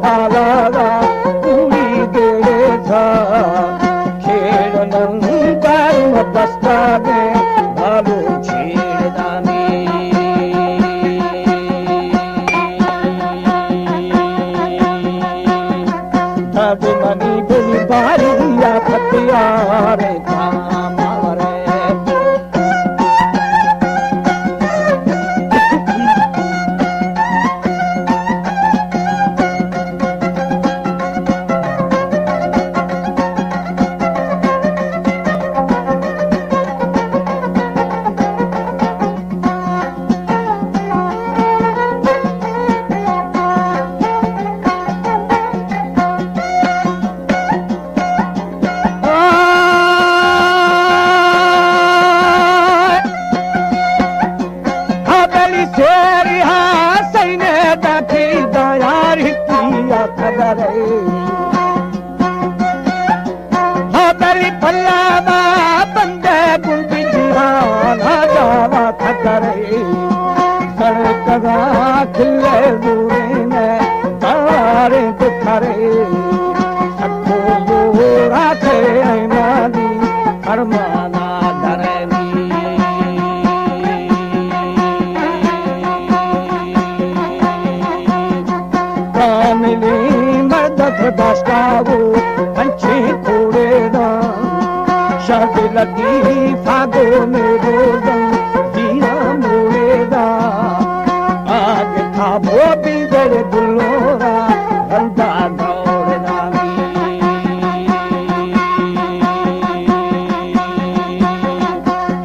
आवारा पूरी देरे था खेड़न गारू बस्ता में बालू छेड़दानी तब मनी बोली बारिया फतियार काम आवरे बली पल्ला बंदे गुंडी जिहान जावा खतरे सड़कवा खिले दूरे में तारे दुखरे सबको बोरा थे ऐमानी अरमाना धरनी कामिली मर्द दास्तावो पंछी कोड़ेदा शादी लगी फागो में रोदम दिया मोड़ेदा आग था वो बिगड़ गुलोरा बंदा दौड़दा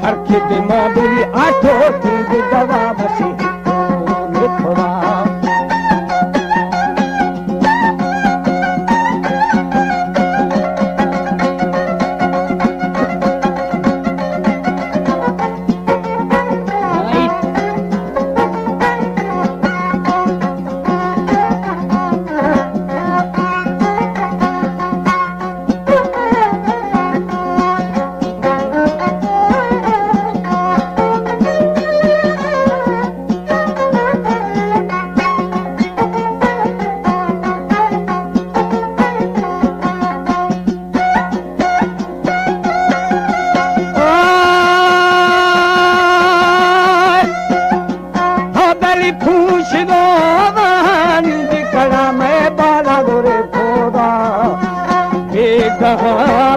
हर खिद मां बुरी आठो थी दवा बसी थोड़ा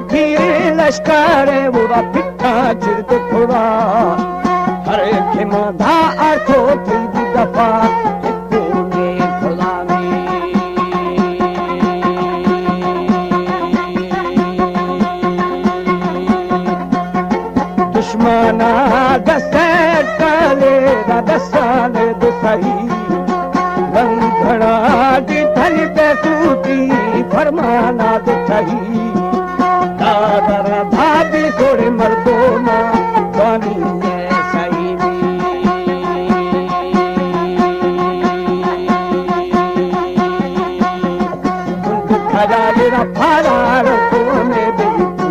फिर लश्कर बुरा पिट्ठा चिरत खुदा हर के माधा आठो थी दफा ने खुलानी दुश्मना दसे टले दसाने दुसही लंघड़ा दी थल पे सूती फरमाना दिखही दादरा भाभी थोड़े मर्दों मां पानी में सही खजाना फारा रखो में बेचू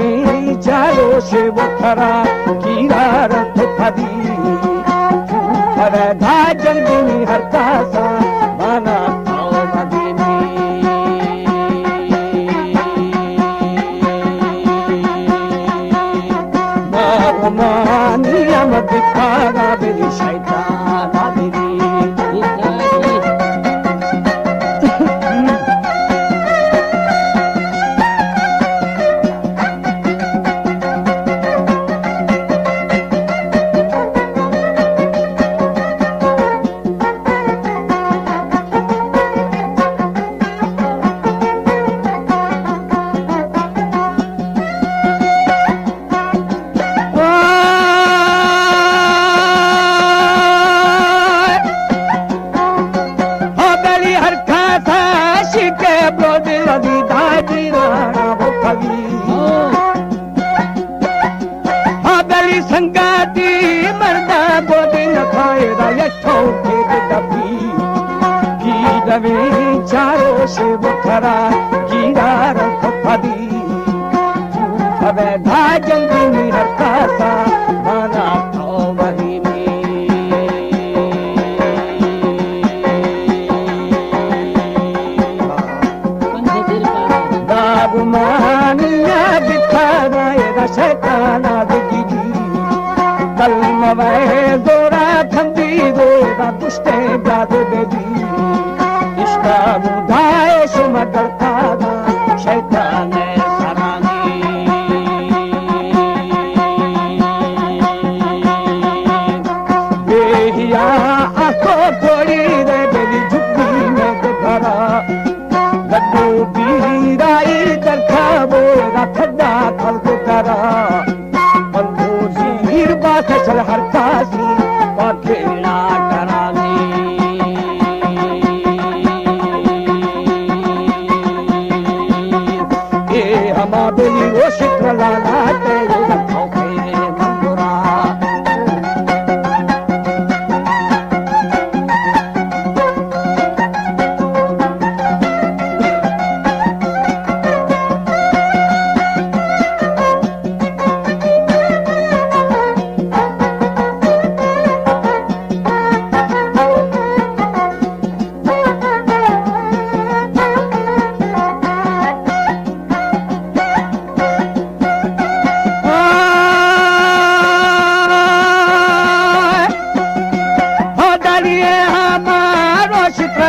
वही चारो से वो खरा कीरा रथ फदी पर धा जंगली हरता सा माना आओ मदीनी Romania mă dipaga beri shaitana beri संगाती मरदा गोदी न खाएगा यठो के दबी की दवे चारो से बखरा गिरा रख फदी अबे भाजंगी में हरता सा माना तो वही में बाबू मानिया दिखाना ये शैताना बिगी कलमवे जोरा थंदी जोरा दुष्टे गाद बेदी इश्का बुधाए शुम करता ना शैतान सरानी बेहिया आंखों थोड़ी रे बेली झुकी में भरा गड्ढू बीराई दरखा बोरा खड्डा खल करा चल हर कासी खेलना डरानी ये हमा बेली वो शित्र लाला तेरे रखो खेले मंगुरा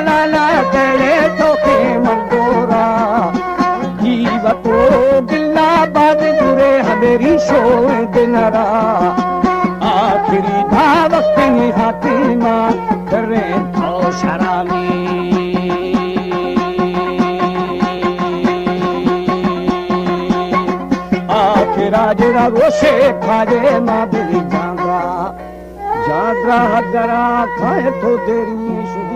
लाला तेरे तोखे मंगोरा जीवतो बिल्ला बाद जुरे हमेरी शोए दिनरा आखिरी था वक्त हाथी माँ करे तो शरामी आखिरा जरा रोशे खाजे माँ बिली जागरा जागरा हदरा खाए तो तेरी